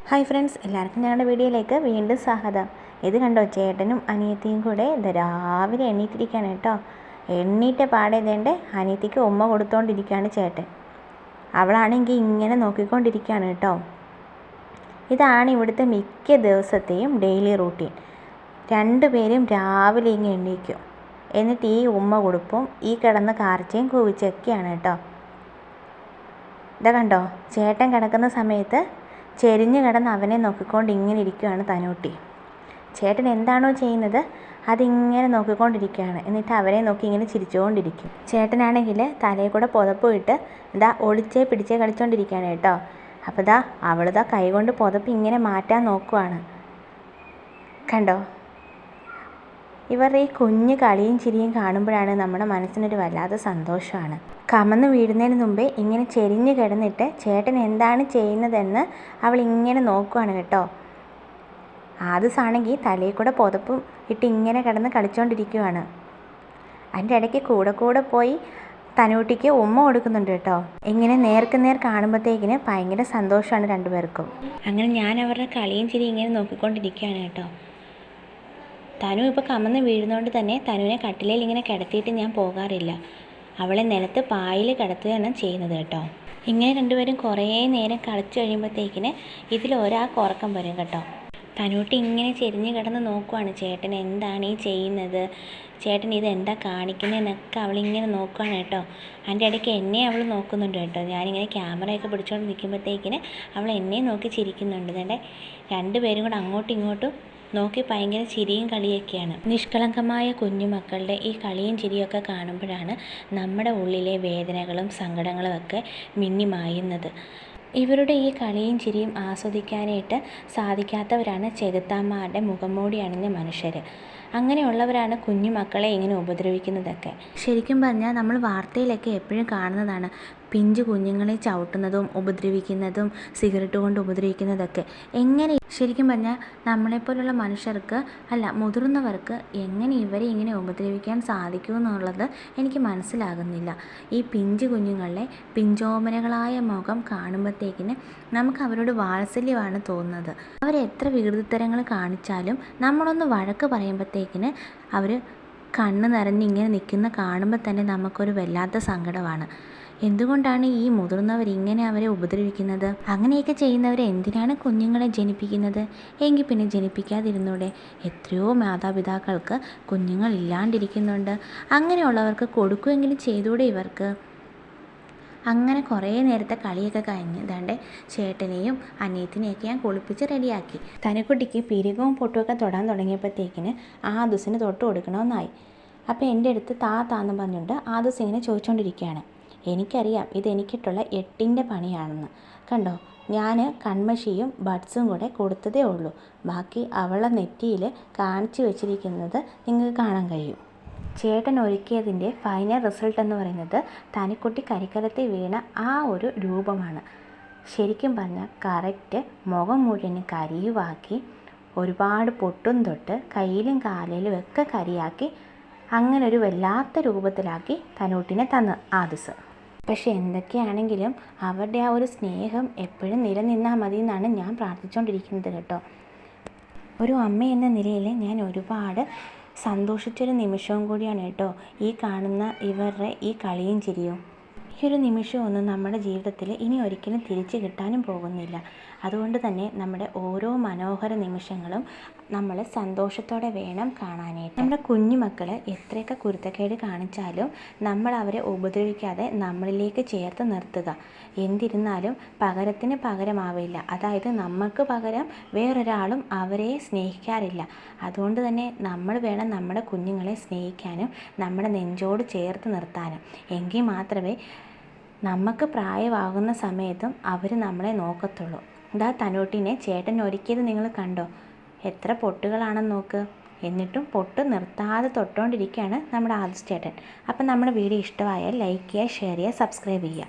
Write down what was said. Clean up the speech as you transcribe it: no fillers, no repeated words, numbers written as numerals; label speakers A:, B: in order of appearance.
A: Hi friends, എല്ലാവർക്കും ഞങ്ങളുടെ വീഡിയോയിലേക്ക് വീണ്ടും സ്വാഗതം. ഇത് കണ്ടോ, ചേട്ടനും അനിയത്തിയും കൂടെ രാവിലെ എണ്ണീറ്റിരിക്കുകയാണ് കേട്ടോ. എണ്ണീറ്റ പാടെ ഇതേണ്ട അനിയത്തിക്ക് ഉമ്മ കൊടുത്തുകൊണ്ടിരിക്കുകയാണ് ചേട്ടൻ. അവളാണെങ്കിൽ ഇങ്ങനെ നോക്കിക്കൊണ്ടിരിക്കുകയാണ് കേട്ടോ. ഇതാണ് ഇവിടുത്തെ മിക്ക ദിവസത്തെയും ഡെയിലി റൂട്ടീൻ. രണ്ടുപേരും രാവിലെ ഇങ്ങനെ എണ്ണീക്കും, എന്നിട്ട് ഈ ഉമ്മ കൊടുപ്പും ഈ കിടന്ന് കാർച്ചയും കൂവിച്ചൊക്കെയാണ് കേട്ടോ. ഇതാ കണ്ടോ, ചേട്ടൻ കിടക്കുന്ന സമയത്ത് ചെരിഞ്ഞ് കിടന്ന് അവനെ നോക്കിക്കൊണ്ട് ഇങ്ങനെ ഇരിക്കുകയാണ് തനൂട്ടി. ചേട്ടൻ എന്താണോ ചെയ്യുന്നത് അതിങ്ങനെ നോക്കിക്കൊണ്ടിരിക്കുകയാണ്. എന്നിട്ട് അവരെ നോക്കി ഇങ്ങനെ ചിരിച്ചുകൊണ്ടിരിക്കും. ചേട്ടനാണെങ്കിൽ തലയിൽ കൂടെ പുതപ്പ് ഇട്ട് ഇതാ ഒളിച്ചേ പിടിച്ചേ കളിച്ചുകൊണ്ടിരിക്കുകയാണ് കേട്ടോ. അപ്പോൾ ഇതാ അവളിതാ കൈകൊണ്ട് പുതപ്പ് ഇങ്ങനെ മാറ്റാൻ നോക്കുവാണ്. കണ്ടോ, ഇവരുടെ ഈ കുഞ്ഞു കളിയും ചിരിയും കാണുമ്പോഴാണ് നമ്മുടെ മനസ്സിനൊരു വല്ലാത്ത സന്തോഷമാണ്. കമന്ന് വീഴുന്നതിന് മുമ്പേ ഇങ്ങനെ ചെരിഞ്ഞ് കിടന്നിട്ട് ചേട്ടൻ എന്താണ് ചെയ്യുന്നതെന്ന് അവൾ ഇങ്ങനെ നോക്കുവാണ് കേട്ടോ. ആദ്യസാണെങ്കിൽ തലയിൽ കൂടെ പുതപ്പും ഇട്ട് ഇങ്ങനെ കിടന്ന് കളിച്ചുകൊണ്ടിരിക്കുവാണ്. അതിൻ്റെ ഇടയ്ക്ക് കൂടെ പോയി തനൂട്ടിക്ക് ഉമ്മ കൊടുക്കുന്നുണ്ട് കേട്ടോ. ഇങ്ങനെ നേർക്കുനേർ കാണുമ്പോഴത്തേക്കിന് ഭയങ്കര സന്തോഷമാണ് രണ്ടുപേർക്കും. അങ്ങനെ ഞാൻ അവരുടെ കളിയും ചിരി ഇങ്ങനെ നോക്കിക്കൊണ്ടിരിക്കുകയാണ് കേട്ടോ. തനു ഇപ്പോൾ കമന്ന് വീഴുന്നതുകൊണ്ട് തന്നെ തനുവിനെ കട്ടിലയിൽ ഇങ്ങനെ കിടത്തിയിട്ട് ഞാൻ പോകാറില്ല. അവളെ നിലത്ത് പായിൽ കിടത്തുകയാണ് ചെയ്യുന്നത് കേട്ടോ. ഇങ്ങനെ രണ്ടുപേരും കുറേ നേരം കളിച്ചു കഴിയുമ്പോഴത്തേക്കിന് ഇതിലൊരാൾക്ക് ഉറക്കം വരും കേട്ടോ. തനൂട്ടി ഇങ്ങനെ ചെരിഞ്ഞ് കിടന്ന് നോക്കുവാണ് ചേട്ടൻ എന്താണ് ഈ ചെയ്യുന്നത്, ചേട്ടൻ ഇത് എന്താ കാണിക്കുന്നതെന്നൊക്കെ അവളിങ്ങനെ നോക്കുവാണ് കേട്ടോ. അതിൻ്റെ ഇടയ്ക്ക് എന്നെ അവൾ നോക്കുന്നുണ്ട് കേട്ടോ. ഞാനിങ്ങനെ ക്യാമറയൊക്കെ പിടിച്ചുകൊണ്ട് നിൽക്കുമ്പോഴത്തേക്കിന് അവൾ എന്നെ നോക്കി ചിരിക്കുന്നുണ്ട്. എന്നിട്ട് രണ്ടുപേരും കൂടെ അങ്ങോട്ടും ഇങ്ങോട്ടും നോക്കി ഭയങ്കര ചിരിയും കളിയൊക്കെയാണ്. നിഷ്കളങ്കമായ കുഞ്ഞുമക്കളുടെ ഈ കളിയും ചിരിയൊക്കെ കാണുമ്പോഴാണ് നമ്മുടെ ഉള്ളിലെ വേദനകളും സങ്കടങ്ങളും ഒക്കെ മിന്നിമായുന്നത്. ഇവരുടെ ഈ കളിയും ചിരിയും ആസ്വദിക്കാനായിട്ട് സാധിക്കാത്തവരാണ് ചെകുത്താന്മാരുടെ മുഖംമൂടി അണിഞ്ഞ മനുഷ്യർ. അങ്ങനെയുള്ളവരാണ് കുഞ്ഞുമക്കളെ ഇങ്ങനെ ഉപദ്രവിക്കുന്നതൊക്കെ. ശരിക്കും പറഞ്ഞാൽ നമ്മൾ വാർത്തയിലൊക്കെ എപ്പോഴും കാണുന്നതാണ് പിഞ്ചു കുഞ്ഞുങ്ങളെ ചവിട്ടുന്നതും ഉപദ്രവിക്കുന്നതും സിഗരറ്റ് കൊണ്ട് ഉപദ്രവിക്കുന്നതൊക്കെ. എങ്ങനെ ശരിക്കും പറഞ്ഞാൽ നമ്മളെപ്പോലുള്ള മനുഷ്യർക്ക് മുതിർന്നവർക്ക് എങ്ങനെ ഇവരെ ഇങ്ങനെ ഉപദ്രവിക്കാൻ സാധിക്കുമെന്നുള്ളത് എനിക്ക് മനസ്സിലാകുന്നില്ല. ഈ പിഞ്ചു കുഞ്ഞുങ്ങളെ പിഞ്ചോമനകളായ മുഖം കാണുമ്പോഴത്തേക്കിന് നമുക്ക് അവരോട് വാത്സല്യമാണ് തോന്നുന്നത്. അവരെത്ര വികൃതിത്തരങ്ങൾ കാണിച്ചാലും നമ്മളൊന്ന് വഴക്ക് പറയുമ്പോഴത്തേക്കിന് അവർ കണ്ണ് നിറഞ്ഞിങ്ങനെ നിൽക്കുന്ന കാണുമ്പോൾ തന്നെ നമുക്കൊരു വല്ലാത്ത സങ്കടമാണ്. എന്തുകൊണ്ടാണ് ഈ മുതിർന്നവർ ഇങ്ങനെ അവരെ ഉപദ്രവിക്കുന്നത്? അങ്ങനെയൊക്കെ ചെയ്യുന്നവർ എന്തിനാണ് കുഞ്ഞുങ്ങളെ ജനിപ്പിക്കുന്നത്? എങ്കിൽ പിന്നെ ജനിപ്പിക്കാതിരുന്നൂടെ? എത്രയോ മാതാപിതാക്കൾക്ക് കുഞ്ഞുങ്ങൾ ഇല്ലാണ്ടിരിക്കുന്നുണ്ട്. അങ്ങനെയുള്ളവർക്ക് കൊടുക്കുമെങ്കിലും ചെയ്തൂടെ ഇവർക്ക്? അങ്ങനെ കുറേ നേരത്തെ കളിയൊക്കെ കഴിഞ്ഞ് ദാണ്ടെ ചേട്ടനെയും അനിയത്തിനെയൊക്കെ ഞാൻ കുളിപ്പിച്ച് റെഡിയാക്കി. തനിക്കുട്ടിക്ക് പിരികവും പൊട്ടുമൊക്കെ തൊടാൻ തുടങ്ങിയപ്പോഴത്തേക്കിന് ആദുസിന് തൊട്ട് കൊടുക്കണമെന്നായി. അപ്പോൾ എൻ്റെ അടുത്ത് താന്ന് പറഞ്ഞുകൊണ്ട് ആദുസ് ഇങ്ങനെ ചോദിച്ചുകൊണ്ടിരിക്കുകയാണ്. എനിക്കറിയാം ഇതെനിക്കിട്ടുള്ള 8ൻ്റെ പണിയാണെന്ന്. കണ്ടോ, ഞാൻ കൺമഷിയും ബഡ്സും കൂടെ കൊടുത്തതേ ഉള്ളൂ. ബാക്കി അവളെ നെറ്റിയിൽ കാണിച്ചു വെച്ചിരിക്കുന്നത് നിങ്ങൾക്ക് കാണാൻ കഴിയും. ചേട്ടൻ ഒരുക്കിയതിൻ്റെ ഫൈനൽ റിസൾട്ട് എന്ന് പറയുന്നത് തനിക്കുട്ടി കരിക്കലത്തിൽ വീണ ആ ഒരു രൂപമാണ്. ശരിക്കും പറഞ്ഞാൽ കറക്റ്റ് മുഖം മുഴുവൻ കരിയുവാക്കി ഒരുപാട് പൊട്ടും തൊട്ട് കയ്യിലും കാലിലും ഒക്കെ കരിയാക്കി അങ്ങനെ ഒരു വല്ലാത്ത രൂപത്തിലാക്കി തനൂട്ടിനെ തന്ന് ആദുസ്. പക്ഷെ എന്തൊക്കെയാണെങ്കിലും അവരുടെ ആ ഒരു സ്നേഹം എപ്പോഴും നിലനിന്നാൽ മതി എന്നാണ് ഞാൻ പ്രാർത്ഥിച്ചുകൊണ്ടിരിക്കുന്നത് കേട്ടോ. ഒരു അമ്മ എന്ന നിലയിൽ ഞാൻ ഒരുപാട് സന്തോഷിച്ചൊരു നിമിഷവും കൂടിയാണ് കേട്ടോ ഈ കാണുന്ന ഇവരുടെ ഈ കളിയും ചിരിയും. ഈ ഒരു നിമിഷമൊന്നും നമ്മുടെ ജീവിതത്തിൽ ഇനി ഒരിക്കലും തിരിച്ചു കിട്ടാനും പോകുന്നില്ല. അതുകൊണ്ട് തന്നെ നമ്മുടെ ഓരോ മനോഹര നിമിഷങ്ങളും നമ്മൾ സന്തോഷത്തോടെ വേണം കാണാനായിട്ട്. നമ്മുടെ കുഞ്ഞുമക്കൾ എത്രയൊക്കെ കുരുത്തക്കേട് കാണിച്ചാലും നമ്മൾ അവരെ ഉപദ്രവിക്കാതെ നമ്മളിലേക്ക് ചേർത്ത് നിർത്തുക. എന്തിരുന്നാലും പകരത്തിന് പകരമാവില്ല. അതായത് നമുക്ക് പകരം വേറൊരാളും അവരെ സ്നേഹിക്കാറില്ല. അതുകൊണ്ട് തന്നെ നമ്മൾ വേണം നമ്മുടെ കുഞ്ഞുങ്ങളെ സ്നേഹിക്കാനും നമ്മുടെ നെഞ്ചോട് ചേർത്ത് നിർത്താനും. എങ്കിൽ മാത്രമേ നമുക്ക് പ്രായമാകുന്ന സമയത്തും അവർ നമ്മളെ നോക്കത്തുള്ളൂ. ഇതാ തനൂട്ടിനെ ചേട്ടൻ ഒരുക്കിയത് നിങ്ങൾ കണ്ടോ? എത്ര പൊട്ടുകളാണെന്ന് നോക്ക്. എന്നിട്ടും പൊട്ട് നിർത്താതെ തൊട്ടുകൊണ്ടിരിക്കുകയാണ് നമ്മുടെ ആദുസ് ചേട്ടൻ. അപ്പം നമ്മുടെ വീഡിയോ ഇഷ്ടമായാൽ ലൈക്ക് ചെയ്യുക, ഷെയർ ചെയ്യുക, സബ്സ്ക്രൈബ് ചെയ്യുക.